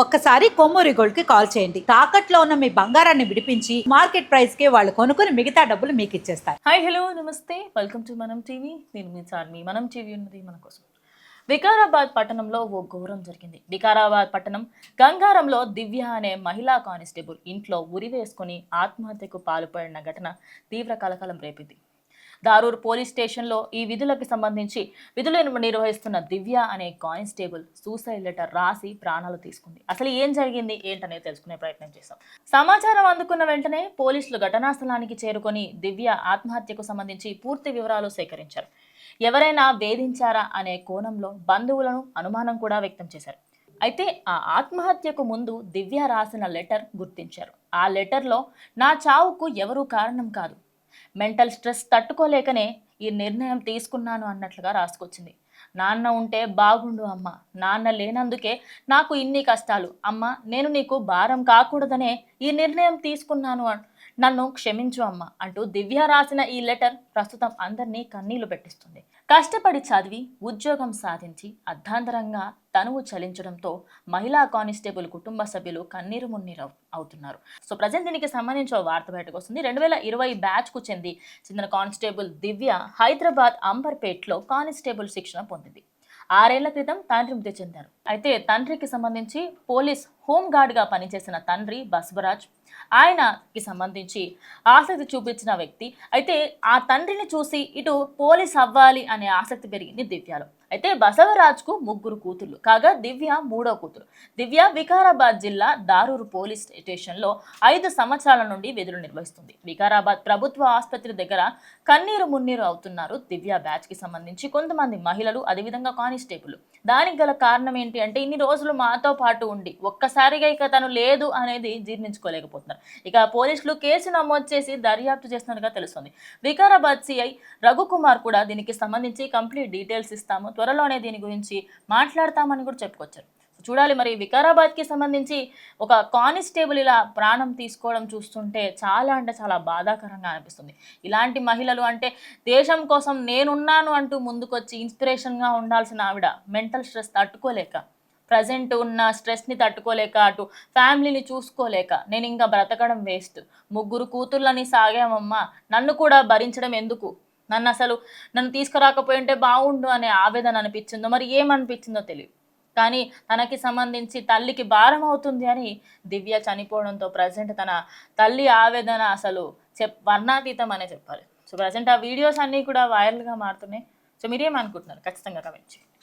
ఒక్కసారి కొమ్మూరి గోల్డ్ కి కాల్ చేయండి. తాకట్లో ఉన్న మీ బంగారాన్ని విడిపించి మార్కెట్ ప్రైస్ కి వాళ్ళు కొనుక్కుని మిగతా డబ్బులు మీకు ఇచ్చేస్తారు. హాయ్ హలో నమస్తే, వెల్కమ్ టు మనం టీవీ. నేను మీ చార్మి. మనం టీవీ ఉన్నది మన కోసం. వికారాబాద్ పట్టణంలో ఓ ఘోరం జరిగింది. వికారాబాద్ పట్టణం గంగారంలో దివ్య అనే మహిళా కానిస్టేబుల్ ఇంట్లో ఉరివేసుకుని ఆత్మహత్యకు పాల్పడిన ఘటన తీవ్ర కలకలం రేపింది. దారూర్ పోలీస్ స్టేషన్లో ఈ విధులకు సంబంధించి విధులను నిర్వహిస్తున్న దివ్య అనే కానిస్టేబుల్ సూసైడ్ లెటర్ రాసి ప్రాణాలు తీసుకుంది. అసలు ఏం జరిగింది ఏంటనేది తెలుసుకునే ప్రయత్నం చేశాం. సమాచారం అందుకున్న వెంటనే పోలీసులు ఘటనా స్థలానికి చేరుకొని దివ్య ఆత్మహత్యకు సంబంధించి పూర్తి వివరాలు సేకరించారు. ఎవరైనా వేధించారా అనే కోణంలో బంధువులను అనుమానం కూడా వ్యక్తం చేశారు. అయితే ఆ ఆత్మహత్యకు ముందు దివ్య రాసిన లెటర్ గుర్తించారు. ఆ లెటర్లో నా చావుకు ఎవరూ కారణం కాదు, మెంటల్ స్ట్రెస్ తట్టుకోలేకనే ఈ నిర్ణయం తీసుకున్నాను అన్నట్లుగా రాసుకొచ్చింది. నాన్న ఉంటే బాగుండు అమ్మ, నాన్న లేనందుకే నాకు ఇన్ని కష్టాలు అమ్మ, నేను నీకు భారం కాకూడదనే ఈ నిర్ణయం తీసుకున్నాను, నన్ను క్షమించు అమ్మ అంటూ దివ్య రాసిన ఈ లెటర్ ప్రస్తుతం అందరినీ కన్నీళ్లు పెట్టిస్తుంది. కష్టపడి చదివి ఉద్యోగం సాధించి అర్ధాంతరంగా తనువు చలించడంతో మహిళా కానిస్టేబుల్ కుటుంబ సభ్యులు కన్నీరు మున్నీరు అవుతున్నారు. సో ప్రజెంట్ దీనికి సంబంధించి వార్త బయటకు వస్తుంది. 2020 బ్యాచ్ కు చెందిన కానిస్టేబుల్ దివ్య హైదరాబాద్ అంబర్పేట్లో కానిస్టేబుల్ శిక్షణ పొందింది. 6 ఏళ్ల క్రితం తండ్రి మృతి చెందారు. అయితే తండ్రికి సంబంధించి పోలీస్ హోంగార్డ్గా పనిచేసిన తండ్రి బసవరాజ్, ఆయనకి సంబంధించి ఆసక్తి చూపించిన వ్యక్తి. అయితే ఆ తండ్రిని చూసి ఇటు పోలీస్ అవ్వాలి అనే ఆసక్తి పెరిగింది దివ్యలో. అయితే బసవరాజ్కు 3 కూతుర్లు కాగా దివ్య 3వ కూతురు. దివ్య వికారాబాద్ జిల్లా దారూరు పోలీస్ స్టేషన్లో 5 సంవత్సరాల నుండి విధులు నిర్వహిస్తుంది. వికారాబాద్ ప్రభుత్వ ఆసుపత్రి దగ్గర కన్నీరు మున్నీరు అవుతున్నారు దివ్య బ్యాచ్ కి సంబంధించి కొంతమంది మహిళలు, అదేవిధంగా కానిస్టేబుల్. దానికి గల కారణం ఏంటి అంటే ఇన్ని రోజులు మాతో పాటు ఉండి ఒక్కసారిగా ఇక తను లేదు అనేది జీర్ణించుకోలేకపోతున్నారు. ఇక పోలీసులు కేసు నమోదు చేసి దర్యాప్తు చేస్తున్నట్టుగా తెలుస్తుంది. వికారాబాద్ సిఐ రఘుకుమార్ కూడా దీనికి సంబంధించి కంప్లీట్ డీటెయిల్స్ ఇస్తాము, త్వరలోనే దీని గురించి మాట్లాడతామని కూడా చెప్పుకొచ్చారు. చూడాలి మరి వికారాబాద్కి సంబంధించి ఒక కానిస్టేబుల్ ఇలా ప్రాణం తీసుకోవడం చూస్తుంటే చాలా అంటే చాలా బాధాకరంగా అనిపిస్తుంది. ఇలాంటి మహిళలు అంటే దేశం కోసం నేనున్నాను అంటూ ముందుకొచ్చి ఇన్స్పిరేషన్గా ఉండాల్సిన ఆవిడ మెంటల్ స్ట్రెస్ తట్టుకోలేక, ప్రజెంట్ ఉన్న స్ట్రెస్ని తట్టుకోలేక, అటు ఫ్యామిలీని చూసుకోలేక నేను ఇంకా బ్రతకడం వేస్ట్, 3 కూతుర్లని సాగామమ్మా, నన్ను కూడా భరించడం ఎందుకు, నన్ను తీసుకురాకపోయి ఉంటే బాగుండు అనే ఆవేదన అనిపించిందో మరి ఏమనిపించిందో తెలియదు. కానీ తనకి సంబంధించి తల్లికి భారం అవుతుంది అని దివ్య చనిపోవడంతో ప్రజెంట్ తన తల్లి ఆవేదన అసలు వర్ణాతీతం అనే చెప్పాలి. సో ప్రజెంట్ ఆ వీడియోస్ అన్నీ కూడా వైరల్గా మారుతున్నాయి. సో మీరేమనుకుంటున్నారు ఖచ్చితంగా కమెంట్ చేయండి.